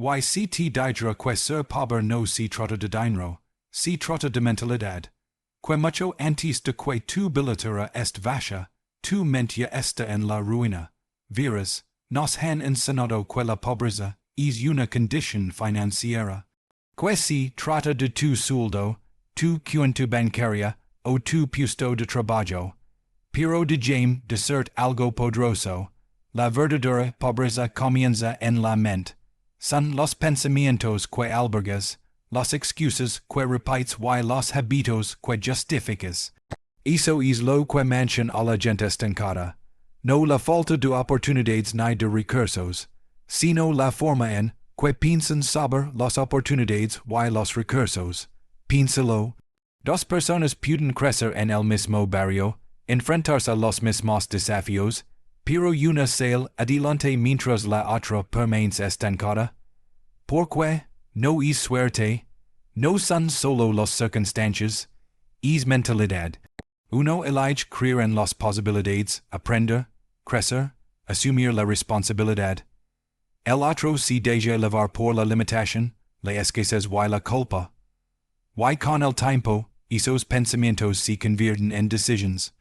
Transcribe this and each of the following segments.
YCT didra que ser pober no si trata de dinero, si trata de mentalidad, que mucho antes de que tu bilatura est vasha, tu mentia esta en la ruina, viras, nos han enseñado que la pobreza es una condición financiera, que si trata de tu sueldo, tu cuenta bancaria, o tu puesto de trabajo, pero de Jaime de ser algo poderoso, la verdadera pobreza comienza en la mente. Son los pensamientos que albergas, las excusas que repites y los hábitos que justificas. Eso es lo que mancha a la gente estancada. No la falta de oportunidades ni de recursos, sino la forma en que piensan sobre las oportunidades y los recursos. Piénsalo. Dos personas pueden crecer en el mismo barrio, enfrentarse a los mismos desafíos, pero una sale adelante mientras la otra permanece estancada. Porque no es suerte, no son solo las circunstancias, es mentalidad. Uno elige creer en las posibilidades, aprender, crecer, asumir la responsabilidad. El otro se deja llevar por la limitación, la escasez y la culpa. Y con el tiempo, esos pensamientos se convierten en decisiones.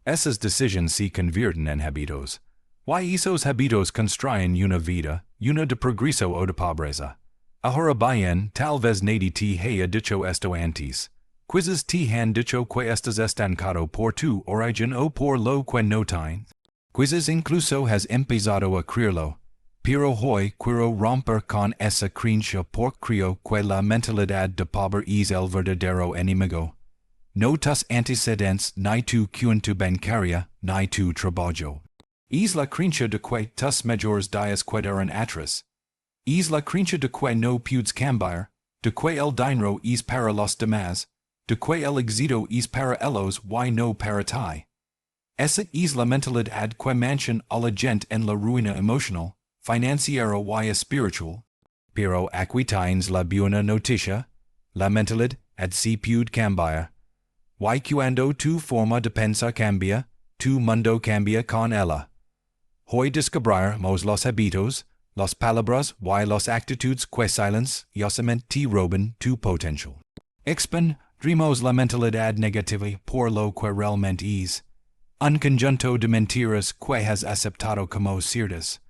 Esas decisiones se convierten en hábitos. Y esos hábitos construyen una vida, una de progreso o de pobreza. Ahora bien, tal vez nadie te haya dicho esto antes. Quizás te han dicho que estás estancado por tu origen o por lo que no tienes. Quizás incluso has empezado a creerlo. Pero hoy quiero romper con esa creencia porque creo que la mentalidad de pobre es el verdadero enemigo. No tus antecedentes ni tu cuenta bancaria ni tu trabajo. Es la creencia de que tus mejores días quedarán atrás. Es la creencia de que no puedes cambiar, de que el dinero es para los demás, de que el éxito es para ellos y no para ti. Esa es la mentalidad que mancha a la gente en la ruina emocional, financiera y espiritual. Pero aquí tienes la buena noticia, la mentalidad se puede cambiar. Y cuando tu forma de pensar cambia, tu mundo cambia con ella. Hoy descubrimos los hábitos, las palabras y las actitudes que silenciosamente te roban tu potencial. Expandremos la mentalidad negativa por lo que realmente es. Un conjunto de mentiras que has aceptado como ciertas.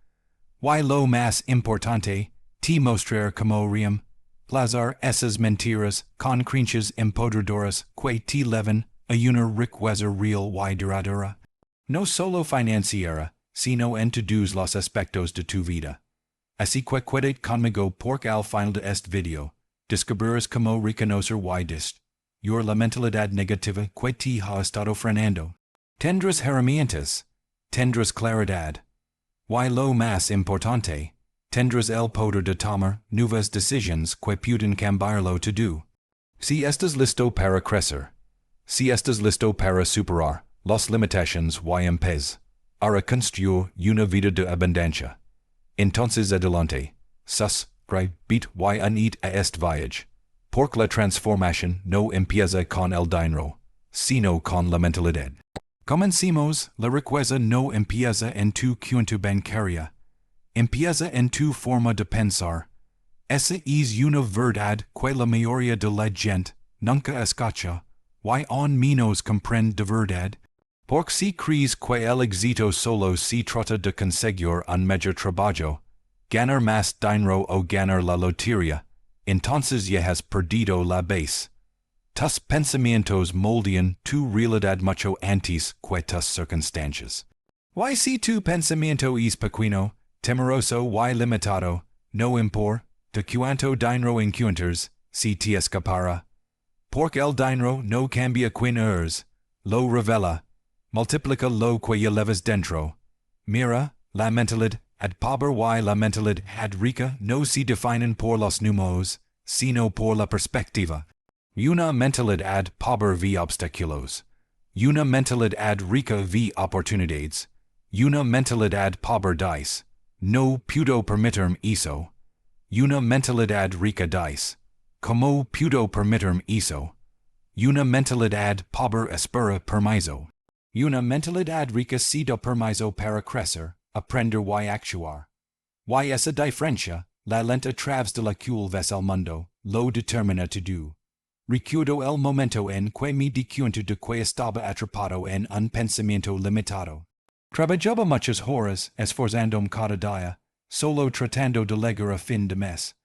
Y lo más importante, te mostrar como riem. Plazar esas mentiras con creencias empoderadoras que te llevan a una riqueza real y duradera. No solo financiera, sino en todos los aspectos de tu vida. Así que quédate conmigo porque al final de este video, descubrirás cómo reconocer y distinguir la mentalidad negativa que te ha estado frenando. Tendrás herramientas, tendrás claridad, y lo más importante, tendrás el poder de tomar nuevas decisiones que pueden cambiarlo todo. Si estás listo para crecer, si estás listo para superar las limitaciones y empezar a construir una vida de abundancia, entonces adelante, suscríbete y unite a este viaje, porque la transformación no empieza con el dinero, sino con la mentalidad. Comencemos, la riqueza no empieza en tu cuenta bancaria, empieza en tu forma de pensar. Esa es una verdad que la mayoría de la gente nunca escucha, y aún menos comprende de verdad. Porque si crees que el éxito solo se trata de conseguir un mejor trabajo, ganar más dinero o ganar la lotería, entonces ya has perdido la base. Tus pensamientos moldean tu realidad mucho antes que tus circunstancias. Y si tu pensamiento es pequeño, temeroso y limitado, no importa cuánto dinero encuentres, si te escapará. Porque el dinero no cambia quién eres, lo revela, multiplica lo que llevas dentro. Mira, la mentalidad pobre y la mentalidad rica no se definen por los números, sino por la perspectiva. Una mentalidad pobre ve obstáculos. Una mentalidad rica ve oportunidades. Una mentalidad pobre dice, no puedo permitirme eso. Una mentalidad rica dice, ¿cómo puedo permitirme eso? Una mentalidad pobre espera permiso. Una mentalidad rica se da permiso para crecer, aprender y actuar. Y esa diferencia la lenta travs de la cul ves al mundo, lo determina to do. Recuerdo el momento en que me di cuenta de que estaba atrapado en un pensamiento limitado. Trabajaba muchas horas, esforzándome cada día, solo tratando de llegar a fin de mes.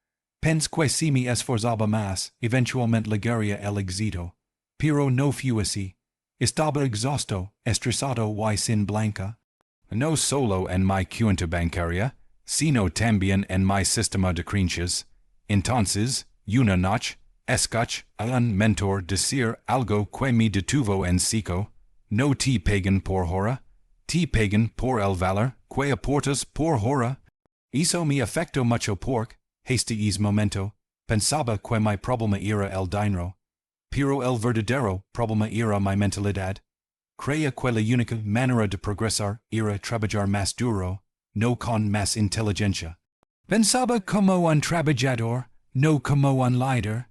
Pensé que si me esforzaba más, eventualmente llegaría el éxito. Pero no fue así. Estaba exhausto, estresado y sin blanca. No solo en mi cuenta bancaria, sino también en mi sistema de creencias. Entonces, una noche, escuché a un mentor decir algo que me detuvo en seco. No te pagan por hora, te pagan por el valor que aportas por hora. Eso me afectó mucho porque, este momento, pensaba que mi problema era el dinero. Pero el verdadero problema era mi mentalidad. Creía que la única manera de progresar era trabajar más duro, no con más inteligencia. Pensaba como un trabajador, no como un líder.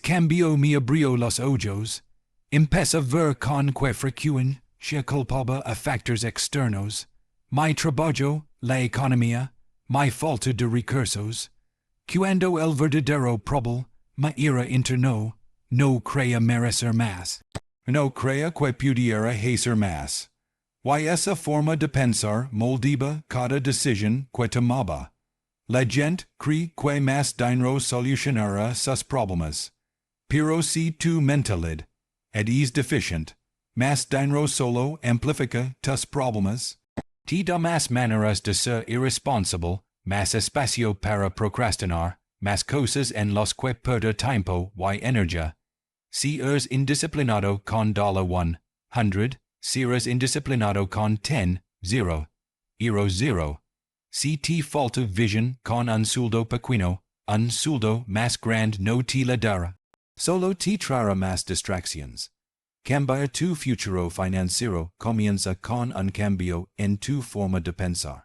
Cambio me abrió los ojos. Empecé a ver con que frecuencia se culpaba a factores externos. Mi trabajo, la economía, mi falta de recursos. Cuando el verdadero problema era interno, no creía merecer más. No creía que pudiera hacer más. Y esa forma de pensar moldaba cada decisión que tomaba. La gente cree que más dinero solucionará sus problemas. Pero si tu mentalidad es deficiente, más dinero solo amplifica tus problemas. Te da más maneras de ser irresponsable, más espacio para procrastinar, más cosas en las que perder tiempo y energía. Si eres indisciplinado con $100, si eres indisciplinado con 10, 0, 0. Si te falta vision con un sueldo pequeño, un sueldo más grande no te la dará. Solo te traerá más distracciones. Cambiar tu futuro financiero comienza con un cambio en tu forma de pensar.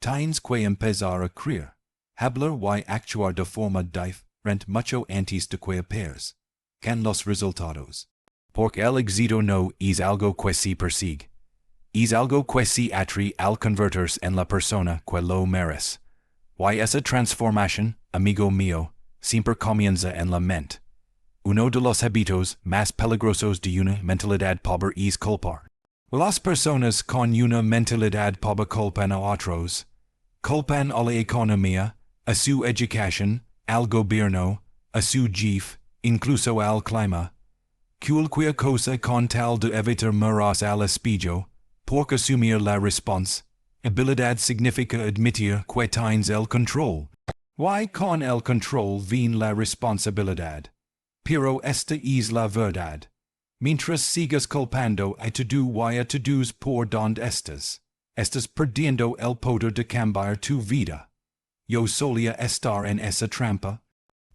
Tienes que empezar a creer, hablar y actuar de forma diferente mucho antes de que appears. Can los resultados. Porque el éxito no es algo que se persigue. Es algo que se atrae al convertirse en la persona que lo merece. Y esa transformación, amigo mío, siempre comienza en la mente. Uno de los hábitos más peligrosos de una mentalidad pobre es culpar. Las personas con una mentalidad pobre culpan a otros. Culpan a la economía, a su educación, al gobierno, a su jefe, incluso al clima. Cualquier cosa con tal de evitar mirar al espejo, porque asumir la responsabilidad significa admitir que tienes el control. Y con el control viene la responsabilidad. Pero esta es la verdad. Mientras sigas culpando a todo y a todos por donde estás perdiendo el poder de cambiar tu vida. Yo solía estar en esa trampa.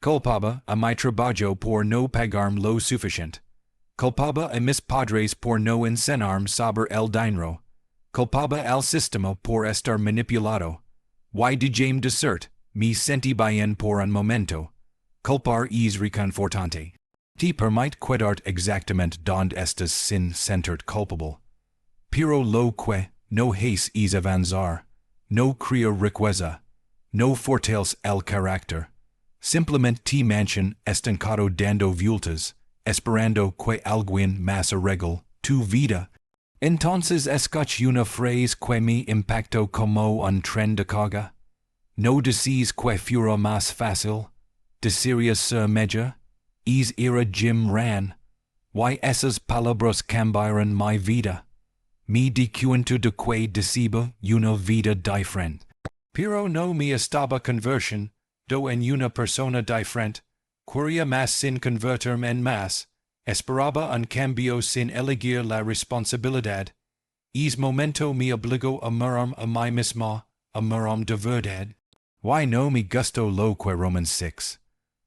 Culpaba a mi trabajo por no pagarme lo suficiente. Culpaba a mis padres por no enseñarme sobre el dinero. Culpaba al sistema por estar manipulado. Y dejéme decir, me sentí bien por un momento. Culpar es reconfortante. Te permite quedarte exactamente donde estás sin sentirte culpable. Pero lo que no haces es avanzar, no crear riqueza, no fortaleces el carácter. Simplemente te mantienes estancado dando vueltas, esperando que alguien más arregle tu vida. Entonces escuché una frase que me impactó como un tren de carga. No decís que fuera más fácil. Desearía ser mejor. Era Jim Rohn. Y esas palabras cambiaron mi vida. Me di cuenta de que deseaba una vida diferente. Pero no me estaba conversión. En una persona diferente, quería más sin convertirme en más, esperaba un cambio sin elegir la responsabilidad. Momento me obligó a mirarme a mí mismo, a mirarme de verdad. Y no me gustó lo que Romans 6.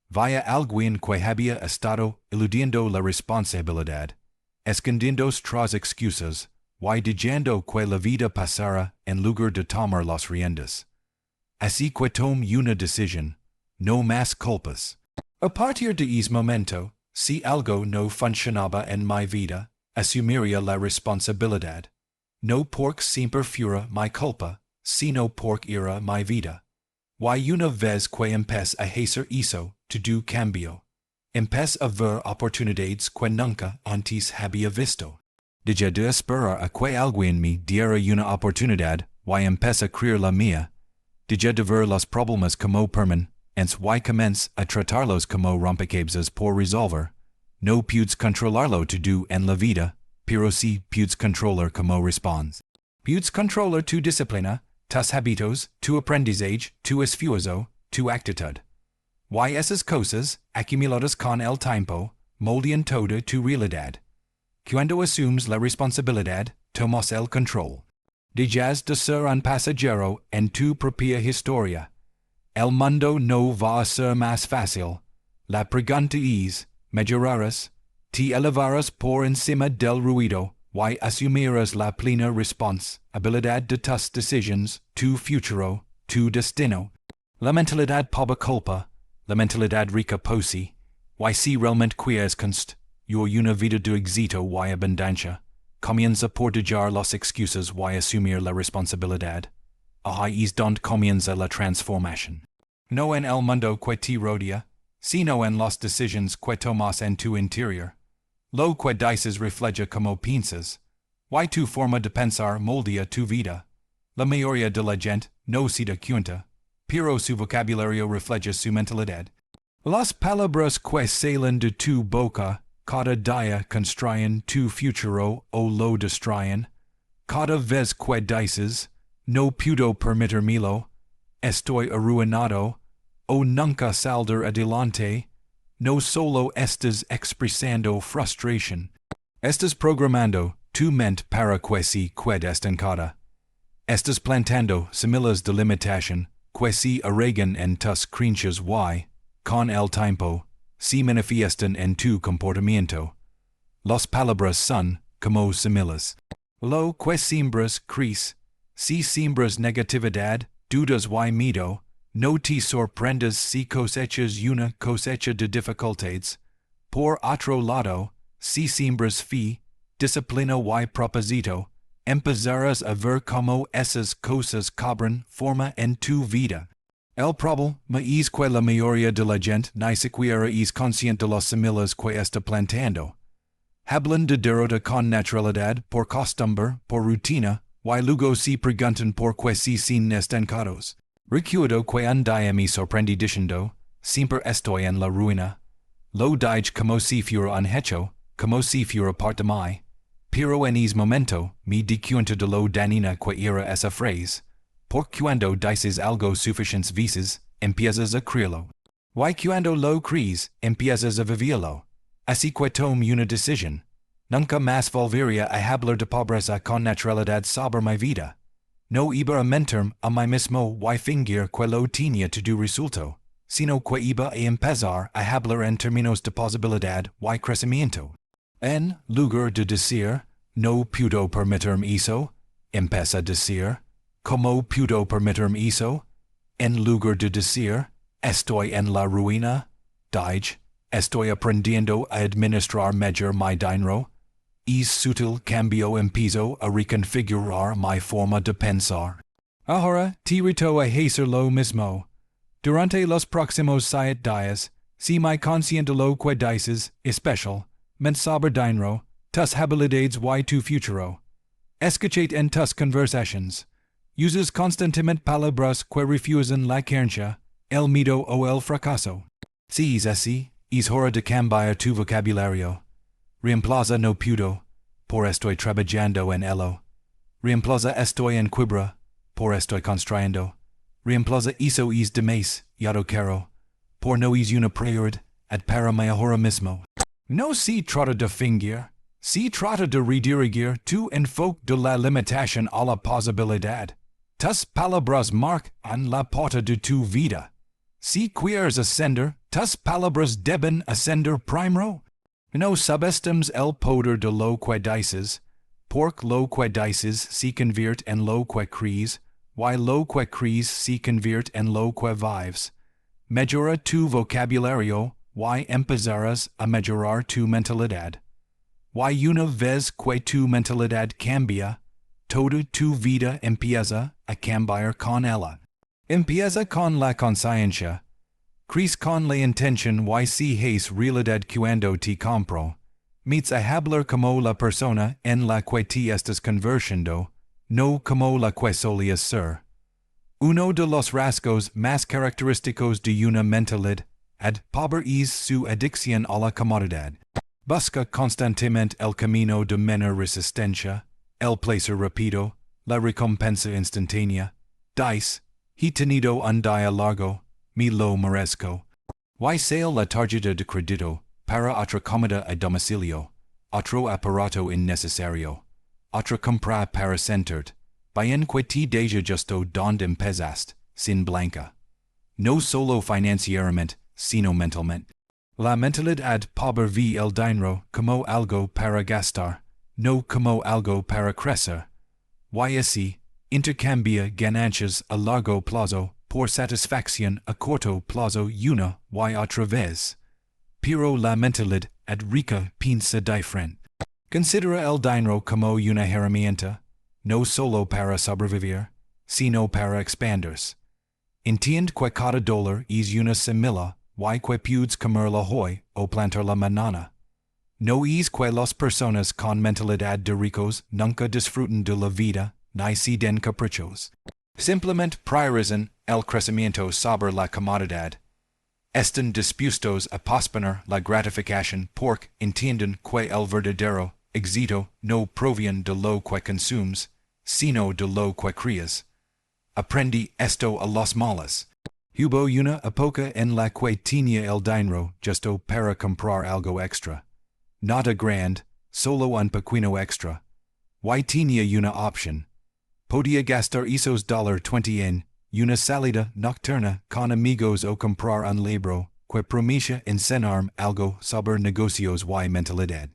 Vaya alguien que había estado eludiendo la responsabilidad, escondiéndose tras excusas, y dejando que la vida pasara en lugar de tomar las riendas. Así que tomé una decisión, no más culpas. A partir de ese momento, si algo no funcionaba en mi vida, asumiría la responsabilidad. No porque siempre fuera mi culpa, sino porque era mi vida. y una vez que empecé a hacer eso, todo cambió. Empecé a ver oportunidades que nunca antes había visto. Dejé de esperar a que alguien me diera una oportunidad, y empecé a crear la mía. Dejé de ver los problemas como permanentes, y comencé a tratarlos como rompecabezas por resolver. No puedes controlarlo todo en la vida, pero sí puedes controlar cómo respondes. Puedes controlar tu disciplina, tus hábitos, tu aprendizaje, tu esfuerzo, tu actitud. Y esas cosas, acumuladas con el tiempo, moldean toda tu realidad. Cuando asumes la responsabilidad, tomas el control. Dejas de ser un pasajero en tu propia historia. El mundo no va a ser más fácil. La pregunta es, mejorarás, te elevarás por encima del ruido, y asumirás la plena responsabilidad de tus decisiones, tu futuro, tu destino. La mentalidad pobre culpa, la mentalidad rica posi, y si realmente quieres construir una vida de éxito y abundancia, comienza por dejar las excusas y asumir la responsabilidad. Ahí es donde comienza la transformación. No en el mundo que te rodea, sino en las decisiones que tomas en tu interior. Lo que dices refleja como piensas, y tu forma de pensar moldea tu vida. La mayoría de la gente no se da cuenta, pero su vocabulario refleja su mentalidad. Las palabras que salen de tu boca cada día construyen tu futuro o lo destruyen. Cada vez que dices, no puedo permitírmelo, estoy arruinado, o nunca saldré adelante, no solo estás expresando frustración, estás programando tu mente para que se quede estancada. Estás plantando semillas de limitación que se arraigan en tus creencias y, con el tiempo, se manifiestan en tu comportamiento. Las palabras son como semillas. Lo que siembras crece. Si siembras negatividad, dudas y miedo, no te sorprendas si cosechas una cosecha de dificultades. Por otro lado, si siembras fe, disciplina y propósito, empezarás a ver cómo esas cosas cobran forma en tu vida. El problema es que la mayoría de la gente ni siquiera es consciente de las semillas que está plantando. Hablan de derrota con naturalidad, por costumbre, por rutina, y luego se preguntan por qué se sin estancados. Recuerdo que un día me sorprendí diciendo, siempre estoy en la ruina. Lo dije como si fuera un hecho, como si fuera parte de mí. Pero en ese momento, me di cuenta de lo dañina que era esa frase. Por cuando dices algo suficientes veces, empiezas a creerlo. Y cuando lo crees, empiezas a vivirlo. Así que tome una decisión. Nunca más volvería a hablar de pobreza con naturalidad sobre mi vida. No iba a mentirme a mí mismo y fingir que lo tenía todo resuelto, sino que iba a empezar a hablar en términos de posibilidad y crecimiento. En lugar de decir, no puedo permitirme eso, empieza a decir, ¿cómo puedo permitirme eso? En lugar de decir, estoy en la ruina, dije, estoy aprendiendo a administrar mejor mi dinero. Es sutil cambio empiezo a reconfigurar mi forma de pensar. Ahora te reto a hacer lo mismo. Durante los próximos 7 días, si me consciente lo que dices, especialmente sobre dinero, tus habilidades y tu futuro. Escuchate en tus conversaciones. Usas constantemente palabras que refusan la creencia, el miedo o el fracaso. Si es así, es hora de cambiar tu vocabulario. Reemplaza no puedo, por estoy trabajando en ello. Reemplaza estoy en quiebra, por estoy construyendo. Reemplaza eso es de más, ya lo quiero, por no es una prioridad para mí ahora mismo. No se trata de fingir, se trata de redirigir tu enfoque de la limitación a la posibilidad. Tus palabras marcan la pauta de tu vida. Si quieres ascender, tus palabras deben ascender primero. No subestimes el poder de lo que dices, porque lo que dices se convierte en lo que crees, y lo que crees se convierte en lo que vives. Mejora tu vocabulario, y empezarás a mejorar tu mentalidad. Y una vez que tu mentalidad cambia, toda tu vida empieza a cambiar con ella. Empieza con la conciencia. Cris con la intención y si hace realidad cuando te compro. Meets a hablar como la persona en la que te estás convirtiendo, no como la que solías ser. Uno de los rasgos más característicos de una mentalidad pobre es su adicción a la comodidad. Busca constantemente el camino de menor resistencia, el placer rápido, la recompensa instantánea. Dice, he tenido un día largo, me lo merezco. Y sale la tarjeta de crédito para otra comida a domicilio, otro aparato innecesario, otra compra para sentarte, bien que te deja justo donde empezaste, sin blanca. No solo financieramente, sino mentalmente. La mentalidad pobre ve el dinero como algo para gastar, no como algo para crecer. Y así, intercambia ganancias a largo plazo por satisfacción a corto plazo una y otra vez. Pero la mentalidad rica piensa diferente. Considera el dinero como una herramienta, no solo para sobrevivir, sino para expandirse. Entiende que cada dólar es una semilla y que puedes comerla hoy o plantarla mañana. No es que las personas con mentalidad de ricos nunca disfruten de la vida ni se den caprichos. Simplemente priorizan el crecimiento sobre la comodidad. Están dispuestos a posponer la gratificación porque entienden que el verdadero éxito no proviene de lo que consumes, sino de lo que creas. Aprendí esto a los malos. Hubo una época en la que tenía el dinero justo para comprar algo extra. Nada grande, solo un pequeño extra. Y tenía una opción. Podía gastar esos $20 en una salida nocturna con amigos o comprar un libro que prometía enseñarme algo sobre negocios y mentalidad.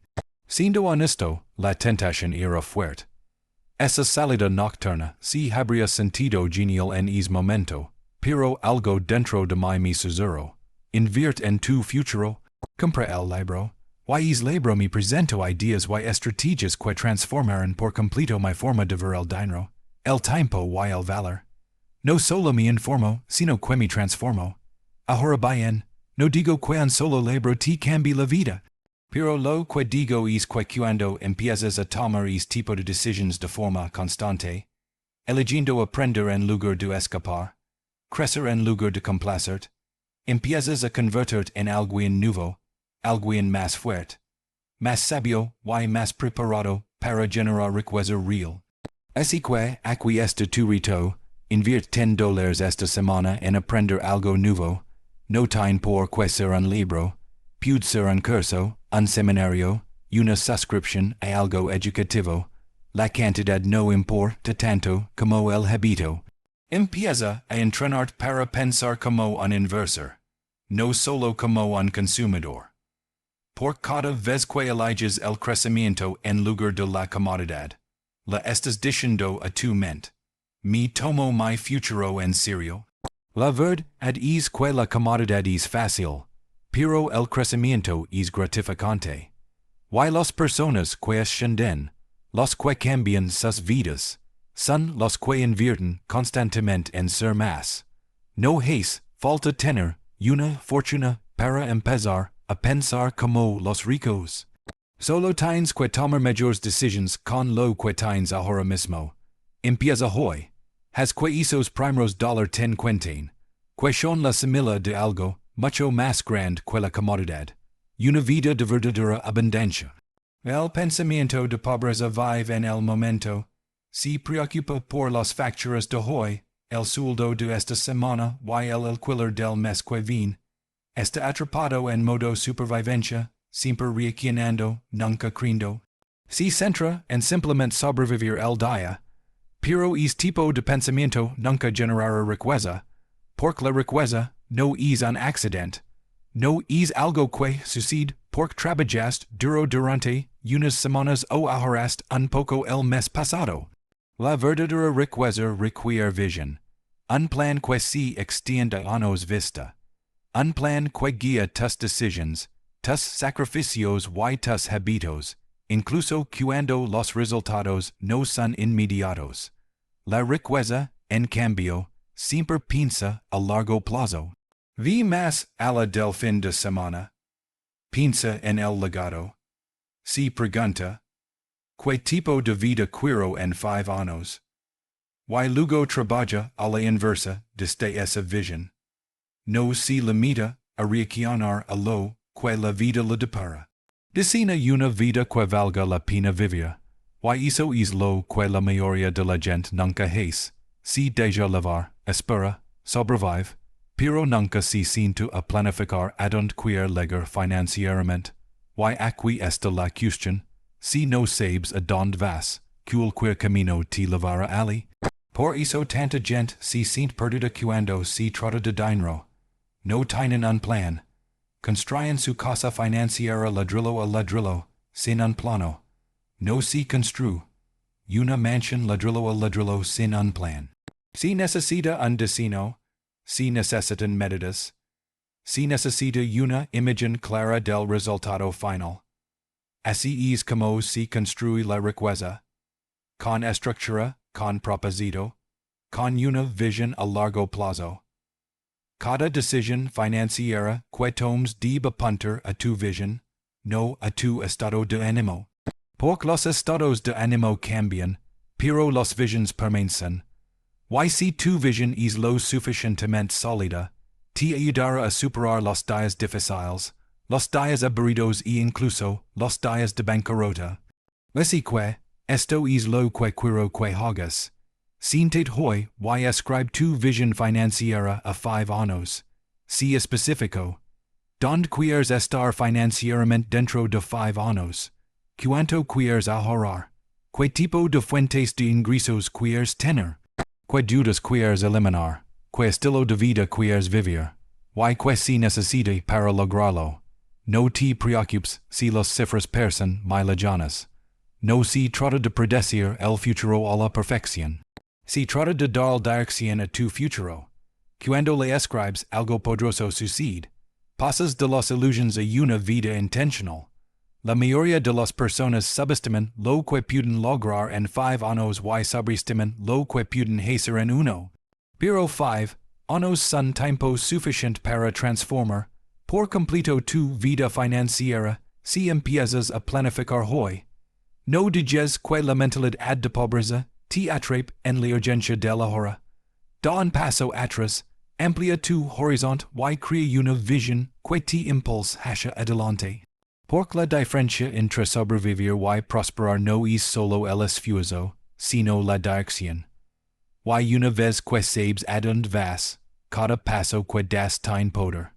Siendo honesto, la tentación era fuerte. Esa salida nocturna sí habría sentido genial en ese momento, pero algo dentro de mí me susurró. Invierte en tu futuro, compra el libro, y ese libro me presentó ideas y estrategias que transformaron por completo mi forma de ver el dinero, el tiempo y el valor. No solo me informó, sino que me transformó. Ahora bien, no digo que un solo libro te cambie la vida. Pero lo que digo es que cuando empiezas a tomar ese tipo de decisiones de forma constante, eligiendo aprender en lugar de escapar, crecer en lugar de complacerte, empiezas a convertirte en alguien nuevo, alguien más fuerte, más sabio y más preparado para generar riqueza real. Así que, aquí está tu reto, invierte $10 esta semana en aprender algo nuevo, no tiene por qué ser un libro, puede ser un curso, un seminario, una suscripción a algo educativo. La cantidad no importa tanto como el hábito. Empieza a entrenarte para pensar como un inversor, no solo como un consumidor. Por cada vez que eliges el crecimiento en lugar de la comodidad, la estás diciendo a tu mente, me tomo mi futuro en serio. La verdad es que la comodidad es fácil, pero el crecimiento es gratificante. Y las personas que ascienden, los que cambian sus vidas, son los que invierten constantemente en ser más. No hace falta tener una fortuna para empezar a pensar como los ricos. Solo tienes que tomar mejores decisiones con lo que tienes ahora mismo. Empieza hoy. Haz que esos primeros $10 cuenten, que son la semilla de algo mucho más grande que la comodidad. Una vida de verdadera abundancia. El pensamiento de pobreza vive en el momento. Se preocupa por las facturas de hoy, el sueldo de esta semana y el alquiler del mes que viene. Está atrapado en modo supervivencia, siempre reaccionando, nunca creyendo. Se centra en simplemente sobrevivir el día. Pero ese tipo de pensamiento nunca generará riqueza, porque la riqueza no es un accidente. No es algo que sucede porque trabajaste duro durante unas semanas o ahorraste un poco el mes pasado. La verdadera riqueza requiere visión. Un plan que se extiende a años vista. Un plan que guía tus decisiones, tus sacrificios y tus hábitos, incluso cuando los resultados no son inmediatos. La riqueza, en cambio, siempre piensa a largo plazo. Vi más allá del fin de semana. Piensa en el legado. Si pregunta, ¿qué tipo de vida quiero en 5 años? Y luego trabaja a la inversa desde esa visión. No se limita a reaccionar a lo que la vida le depara. Diseña una vida que valga la pena vivir. Y eso es lo que la mayoría de la gente nunca hace. Se deja levar, espera, sobrevive, pero nunca se sienta a planificar a dónde quiere llegar financieramente. Y aquí está la cuestión. Si no sabes a dónde vas, cualquier camino te llevará allí. Por eso tanta gente se siente perdida cuando se trata de dinero. No tienen un plan. Construyen su casa financiera ladrillo a ladrillo, sin un plano. No se construye una mansión ladrillo a ladrillo sin un plan. Si necesita un diseño, si necesitan medidas, si necesita una imagen clara del resultado final. Así es como se construye la riqueza. Con estructura, con propósito, con una visión a largo plazo. Cada decisión financiera que tomes debe apuntar a tu visión, no a tu estado de ánimo. Porque los estados de ánimo cambian, pero las visiones permanecen. Y si tu visión es lo suficientemente sólida, te ayudará a superar los días difíciles, los días aburridos e incluso los días de bancarrota. Así que, esto es lo que quiero que hagas. Siéntate hoy y escribe tu visión financiera a 5 años. Sea específico. ¿Dónde quieres estar financieramente dentro de 5 años? ¿Cuánto quieres ahorrar? ¿Qué tipo de fuentes de ingresos quieres tener? ¿Qué dudas quieres eliminar? ¿Qué estilo de vida quieres vivir? ¿Y qué se necesita para lograrlo? No te preocupes si las cifras parecen muy lejanas. No se trata de predecir el futuro a la perfección. Se trata de dar dirección a tu futuro. Cuando le escribes algo poderoso sucede, pasas de las ilusiones a una vida intencional. La mayoría de las personas subestiman lo que pueden lograr en 5 años y sobreestiman lo que pueden hacer en 1. Pero 5 años son tiempo suficiente para transformar por completo tu vida financiera si empiezas a planificar hoy. No digas que la mentalidad de pobreza te atrape en la urgencia de la hora. Da un paso atrás, amplia tu horizonte y crea una visión que te impulsa hacia adelante. Porque la diferencia entre sobrevivir y prosperar no es solo el esfuerzo, sino la dirección. Y una vez que sabes a dónde vas, cada paso que das tiene poder.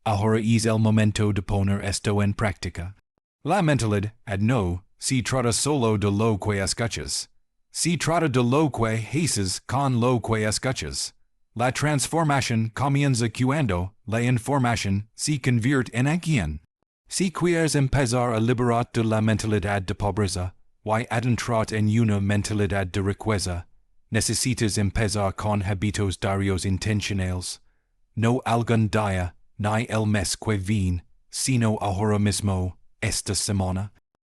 Ahora es el momento de poner esto en práctica. La mentalidad no se trata solo de lo que escuchas. Se trata de lo que haces con lo que escuchas. La transformación comienza cuando la información se convierte en acción. Si quieres empezar a liberar de la mentalidad de pobreza y adentrar en una mentalidad de riqueza, necesitas empezar con hábitos diarios intencionales. No algún día, ni el mes que viene, sino ahora mismo, esta semana.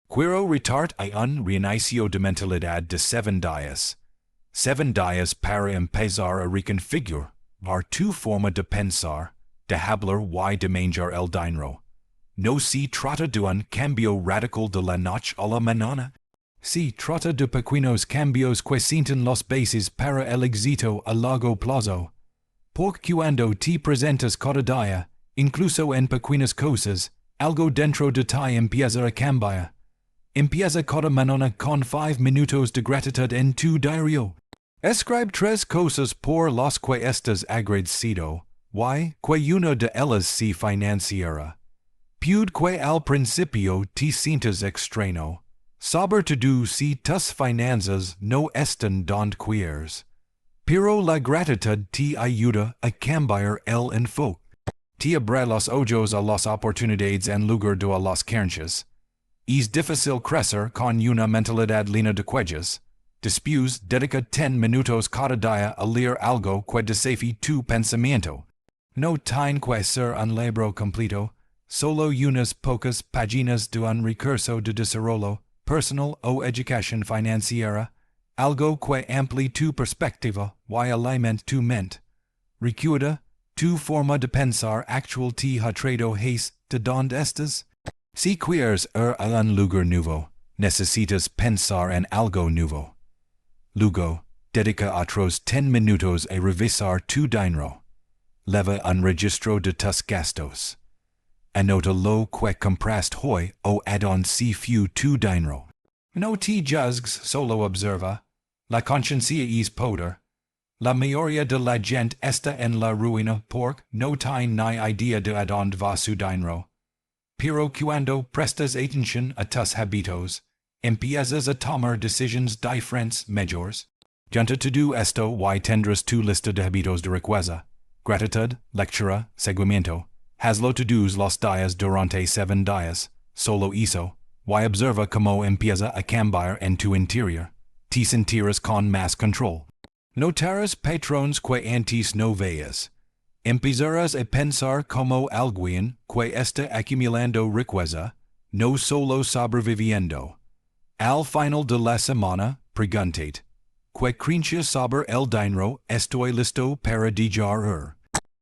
Quiero retarte a un reinicio de mentalidad de 7 días. 7 días para empezar a reconfigurar tu forma de pensar, de hablar y de manejar el dinero. No se trata de un cambio radical de la noche a la mañana. Se trata de pequeños cambios que sientan las bases para el éxito a largo plazo. Porque cuando te presentas cada día, incluso en pequeñas cosas, algo dentro de ti empieza a cambiar. Empieza cada mañana con 5 minutos de gratitud en tu diario. Escribe 3 cosas por las que estás agradecido, y que una de ellas se financiera. Puede que al principio te sientas extraño, sobre todo si tus finanzas no están donde quieres. Pero la gratitud te ayuda a cambiar el enfoque. Te abre los ojos a las oportunidades en lugar de a las creencias. Es difícil crecer con una mentalidad llena de cuellas. Después dedica 10 minutos cada día a leer algo que desafíe tu pensamiento. No tiene que ser un libro completo, solo unas pocas páginas de un recurso de desarrollo personal o educación financiera, algo que amplíe tu perspectiva y alimente tu mente. recuerda, tu forma de pensar actual te ha traído hace de donde estás. Si quieres a un lugar nuevo, necesitas pensar en algo nuevo. Luego, dedica otros 10 minutos a revisar tu dinero. Leva un registro de tus gastos. Anota lo que compraste hoy o add-on si fu tu dinero. No te juzgues, solo observa. La conciencia es poder. La mayoría de la gente está en la ruina porque no tiene ni idea de a dónde va su dinero. Pero cuando prestas atención a tus hábitos, empiezas a tomar decisiones diferentes mejores. Junta todo esto y tendrás tu lista de hábitos de riqueza. Gratitud, lectura, seguimiento. Hazlo todos los días durante 7 días. Solo eso. Y observa cómo empieza a cambiar en tu interior. Te sentirás con más control. Notarás patrones que antes no veías. Empezarás a pensar como alguien que está acumulando riqueza, no solo sobreviviendo. Al final de la semana, pregúntate, ¿qué creencias sobre el dinero estoy listo para dejar?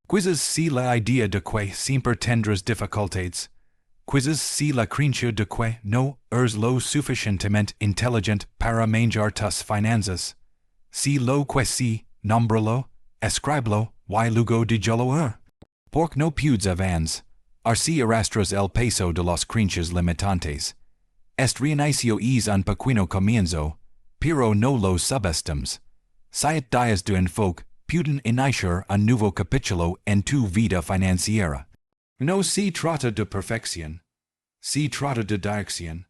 Quizás si la idea de que siempre tendrás dificultades. Quizás si la creencia de que no eres lo suficientemente inteligente para manejar tus finanzas. Si lo que sí, nómbralo, escríbelo, y luego dígelo. Porque no puedes avanzar. Así arrastras el peso de las creencias limitantes. Este reinicio es un pequeño comienzo, pero no lo subestimes. 7 días de enfoque pueden iniciar un nuevo capítulo en tu vida financiera. No se trata de perfección. Se trata de dirección.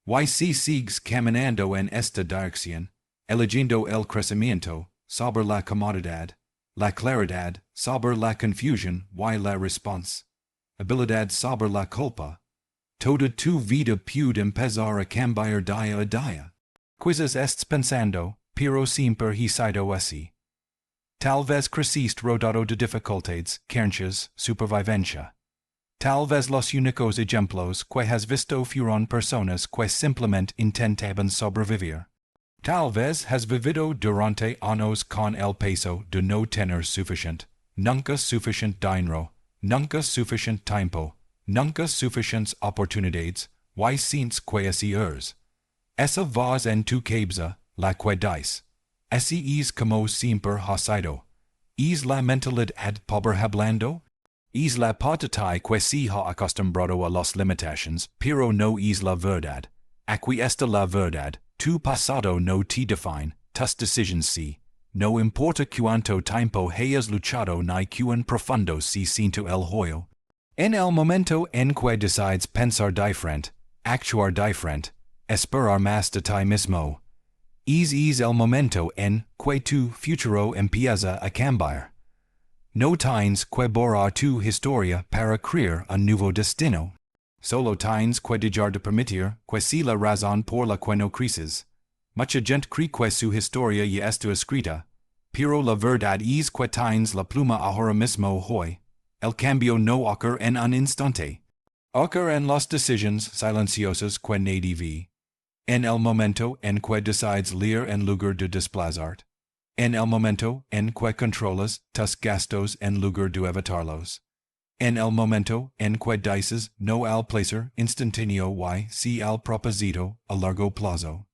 Y si sigues caminando en esta dirección, eligiendo el crecimiento, sobre la comodidad, la claridad, sobre la confusión y la responsabilidad sobre la culpa, toda tu vida puede empezar a cambiar día a día. Quizás estés pensando, pero siempre he sido así. Tal vez creciste rodeado de dificultades, creencias, supervivencia. Tal vez los únicos ejemplos que has visto fueron personas que simplemente intentaban sobrevivir. Tal vez has vivido durante años con el peso de no tener suficiente, nunca suficiente dinero, nunca suficiente tiempo, nunca suficientes oportunidades, y sientes que así eres. Esa voz en tu cabeza, la que dice, así es como siempre ha sido. ¿Es la mentalidad pobre hablando? Es la patata que se ha acostumbrado a las limitaciones, pero no es la verdad. Aquí está la verdad, tu pasado no te define, tus decisiones sí. No importa cuánto tiempo hayas luchado ni cuán profundo se siente el hoyo. En el momento en que decides pensar diferente, actuar diferente, esperar más de ti mismo, es el momento en que tu futuro empieza a cambiar. No tienes que borrar tu historia para crear un nuevo destino. Solo tienes que dejar de permitir que sea la razón por la que no creces. Mucha gente cree que su historia ya está escrita, pero la verdad es que tienes la pluma ahora mismo hoy. El cambio no ocurre en un instante. Ocurre en las decisiones silenciosas que nadie ve. En el momento en que decides leer en lugar de desplazarte. En el momento en que controlas tus gastos en lugar de evitarlos. En el momento en que dices no al placer instantáneo y sí al propósito a largo plazo.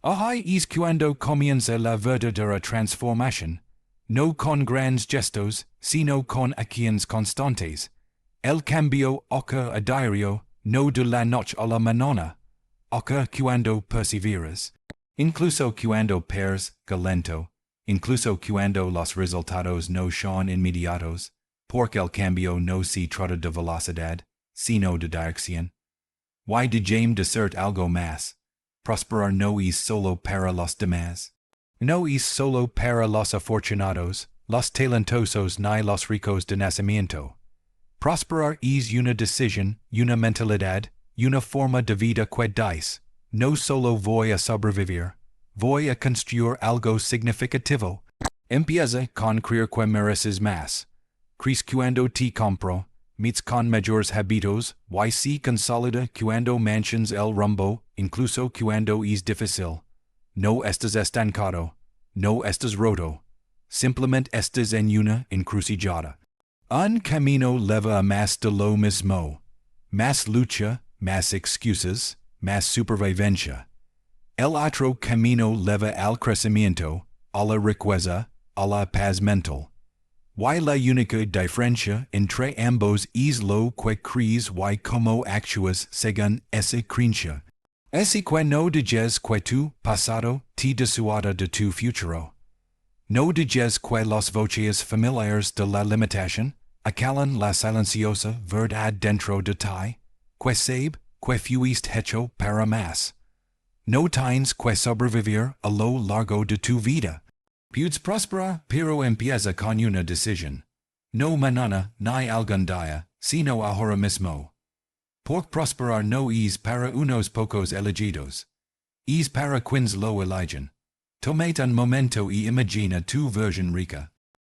Ahí es cuando comienza la verdadera transformación, no con grandes gestos, sino con acciones constantes. El cambio ocurre a diario, no de la noche a la mañana. Ocurre cuando perseveras. Incluso cuando pierdes lento. Incluso cuando los resultados no son inmediatos, porque el cambio no se trata de velocidad, sino de dirección. Y dejemos de ser algo más. Prosperar no es solo para los demás. No es solo para los afortunados, los talentosos ni los ricos de nacimiento. Prosperar es una decisión, una mentalidad, una forma de vida que dice, no solo voy a sobrevivir. Voy a construir algo significativo. Empieza con creer que mereces más. Crees cuando te compro, meets con mayores hábitos, y se consolida cuando mantienes el rumbo, incluso cuando es difícil. No estás estancado. No estás roto. simplemente estás en una encrucijada. Un camino leva a más de lo mismo. Más lucha, más excusas, más supervivencia. El otro camino leva al crecimiento, a la riqueza, a la paz mental. Y la única diferencia entre ambos es lo que crees y cómo actúas según esa creencia. Es que no dices que tu pasado te disuada de tu futuro. No dices que las voces familiares de la limitación acalan la silenciosa verdad dentro de ti, que sabe que fuiste hecho para más. No tienes que sobrevivir a lo largo de tu vida. Puedes prosperar, pero empieza con una decisión. No mañana ni algún día, sino ahora mismo. Porque prosperar no es para unos pocos elegidos. Es para quienes lo eligen. Tomate un momento y imagina tu versión rica.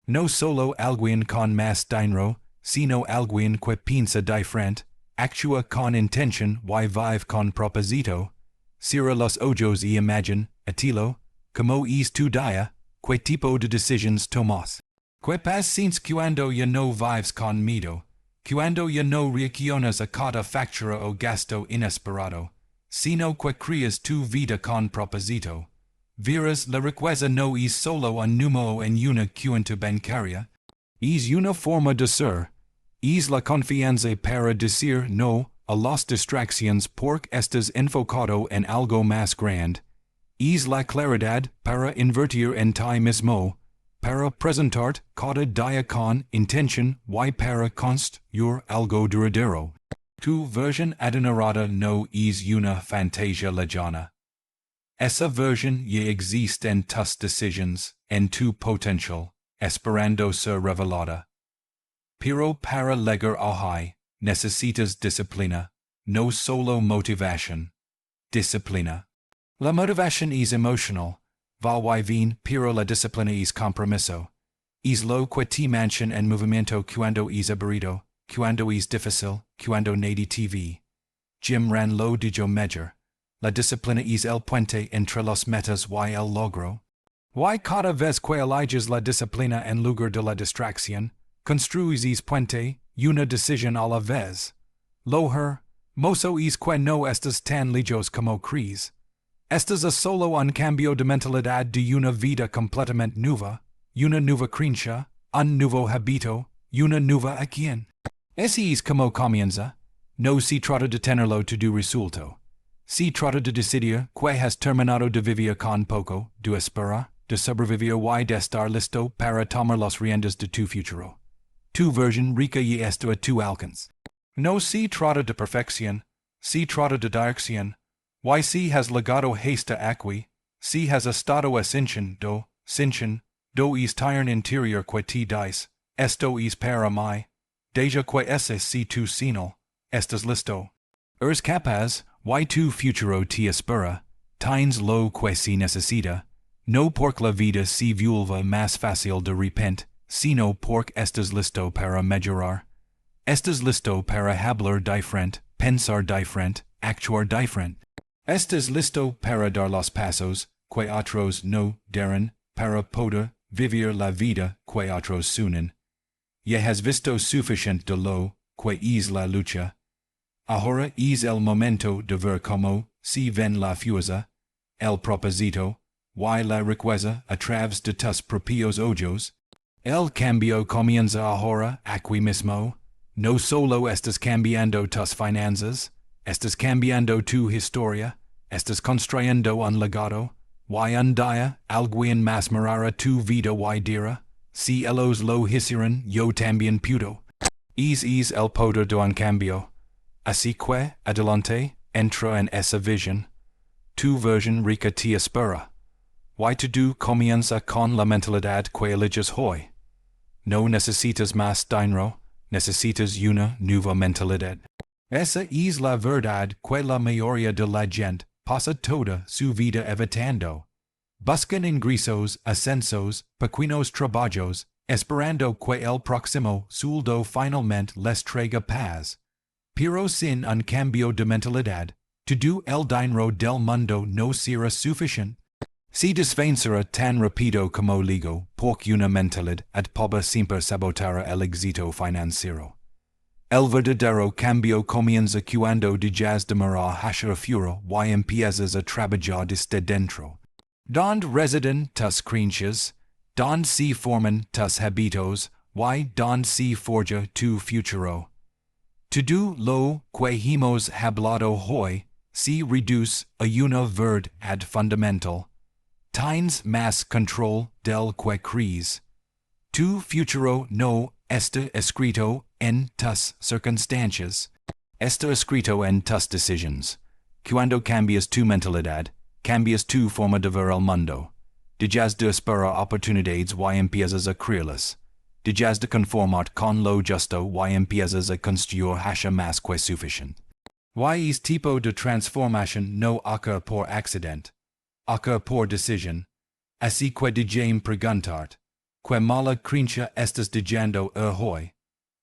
No solo alguien con más dinero, sino alguien que piensa diferente, actúa con intención y vive con propósito. Cierra los ojos y imagine, estilo, como es tu día, qué tipo de decisiones tomas. ¿Qué pasa cuando ya no vives con miedo? Cuando ya no reaccionas a cada factura o gasto inesperado, sino que creas tu vida con propósito. Verás, la riqueza no es solo un número en una cuenta bancaria, es una forma de ser. Es la confianza para decir no a las distracciones porque estás enfocado en algo más grande. Es la claridad para invertir en ti mismo, para presentarte cada día con intención y para construir algo duradero. Tu versión adinerada no es una fantasía lejana. Esa versión ya existe en tus decisiones, en tu potencial, esperando ser revelada. Pero para llegar ahí, necesitas disciplina, no solo motivación. Disciplina. La motivación es emocional, va y viene, pero la disciplina es compromiso. Es lo que te mantiene en movimiento cuando es aburrido, cuando es difícil, cuando nadie te ve. Jim Rohn lo dijo mejor. La disciplina es el puente entre las metas y el logro. Y cada vez que eliges la disciplina en lugar de la distracción, construyes es puente, una decisión a la vez. Lo hermoso es que no estás tan lejos como crees. Estás a solo un cambio de mentalidad de una vida completamente nueva, una nueva creencia, un nuevo hábito, una nueva acción. Así es como comienza. No se trata de tenerlo todo resuelto. Se trata de decidir que has terminado de vivir con poco, de esperar, de sobrevivir y de estar listo para tomar las riendas de tu futuro. Tu versión rica y está a tu alcance. No se trata de perfección, se trata de dirección. Y si has llegado hasta aquí, si has estado ascension do es tierra interior que te dice, esto es para mí, deja que ese si tu señal, estás listo. Eres capaz, y tu futuro te espera, tienes lo que se necesita, no porque la vida se vuelva más fácil de repente, sino porque estás listo para mejorar. Estás listo para hablar diferente, pensar diferente, actuar diferente. Estás listo para dar los pasos que otros no darán, para poder vivir la vida que otros sueñan. Ya has visto suficiente de lo que es la lucha. Ahora es el momento de ver cómo se ven la fuerza, el propósito, y la riqueza a través de tus propios ojos. El cambio comienza ahora, aquí mismo. No solo estás cambiando tus finanzas, estás cambiando tu historia, estás construyendo un legado, y un día alguien más mirará tu vida y dirá, si ellos lo hicieron, yo también puedo. Es el poder de un cambio. Así que, adelante, entra en esa visión. Tu versión rica te espera. Y todo comienza con la mentalidad que eliges hoy. No necesitas más dinero, necesitas una nueva mentalidad. Esa es la verdad que la mayoría de la gente pasa toda su vida evitando. Buscan ingresos, ascensos, pequeños trabajos, esperando que el próximo sueldo finalmente les traiga paz. Pero sin un cambio de mentalidad, todo el dinero del mundo no será suficiente. Si desvencera tan rapido como ligo, porque una mentalidad ad pobre siempre sabotará el éxito financiero. El verdadero cambio comienza cuando dejas de mirar hacia afuera y empiezas a trabajar desde dentro. Donde residen tus creencias, donde se forman tus hábitos, y donde se forja tu futuro. Todo lo que hemos hablado hoy se reduce a una verdad fundamental. Tienes más control del que crees. Tu futuro no está escrito en tus circunstancias. Está escrito en tus decisiones. Cuando cambias tu mentalidad, cambias tu forma de ver el mundo. Dejas de esperar oportunidades y empiezas a crearlas. Dejas de conformarte con lo justo y empiezas a construir hacia más que suficiente. Y es tipo de transformación no ocurre por accidente. Ocurre por decisión. Así que dejem preguntarte, ¿qué mala creencia estás dejando hoy?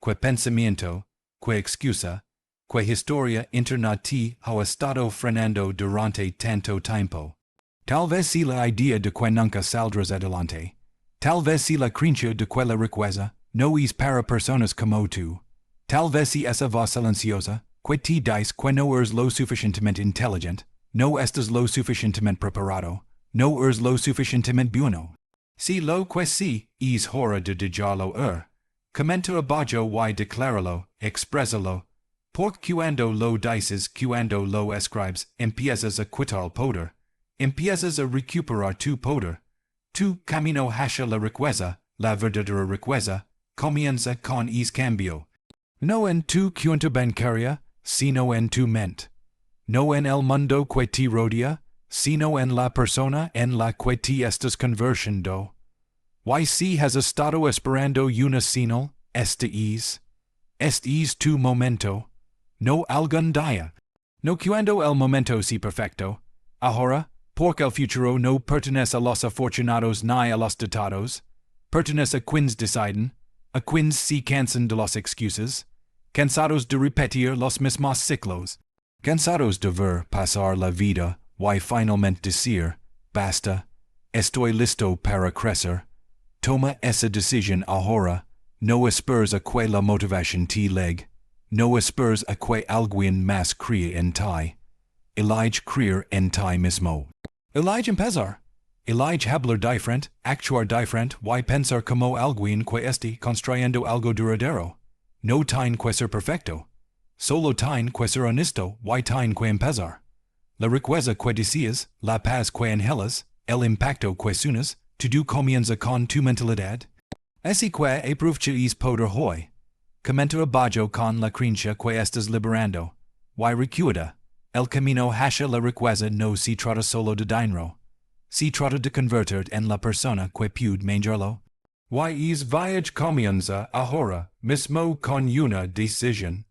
¿Qué pensamiento, qué excusa, qué historia interna te ha estado frenando durante tanto tiempo? Tal vez si la idea de que nunca saldrás adelante. Tal vez si la creencia de que la riqueza no es para personas como tú. Tal vez si esa voz silenciosa que te dice que no eres lo suficientemente inteligente, no estás lo suficientemente preparado, no eres lo suficientemente bueno. Si lo que sí es hora de dejarlo comenta abajo y decláralo, exprésalo, porque cuando lo dices, cuando lo escribes, empiezas a quitar el poder, empiezas a recuperar tu poder. Tu camino hacia la riqueza, la verdadera riqueza, comienza con ese cambio. No en tu cuenta bancaria, sino en tu mente. No en el mundo que te rodea, sino en la persona en la que te estás convirtiendo. Y si has estado esperando una señal, este es tu momento. No algún día. No cuando el momento sea perfecto. Ahora, porque el futuro no pertenece a los afortunados ni a los dotados. Pertenece a quienes deciden, a quienes se cansan de las excusas, cansados de repetir los mismos ciclos, cansados de ver pasar la vida y finalmente decir, basta, estoy listo para crecer. Toma esa decisión ahora, no esperes a que la motivación te llegue, no esperes a que alguien más crea en ti. Elige creer en ti mismo. Elige empezar. Elige hablar diferente, actuar diferente y pensar como alguien que esté construyendo algo duradero. No tiene que ser perfecto. Solo tiene que ser honesto y tiene que empezar. La riqueza que deseas, la paz que anhelas, el impacto que sueñas, todo comienza con tu mentalidad. Así que aprovecha ese poder hoy. Comenta abajo con la creencia que estás liberando. Y recuerda, el camino hacia la riqueza no se trata solo de dinero. Se trata de convertirte en la persona que puede mantenerlo. Y es viaje comienza ahora mismo con una decisión.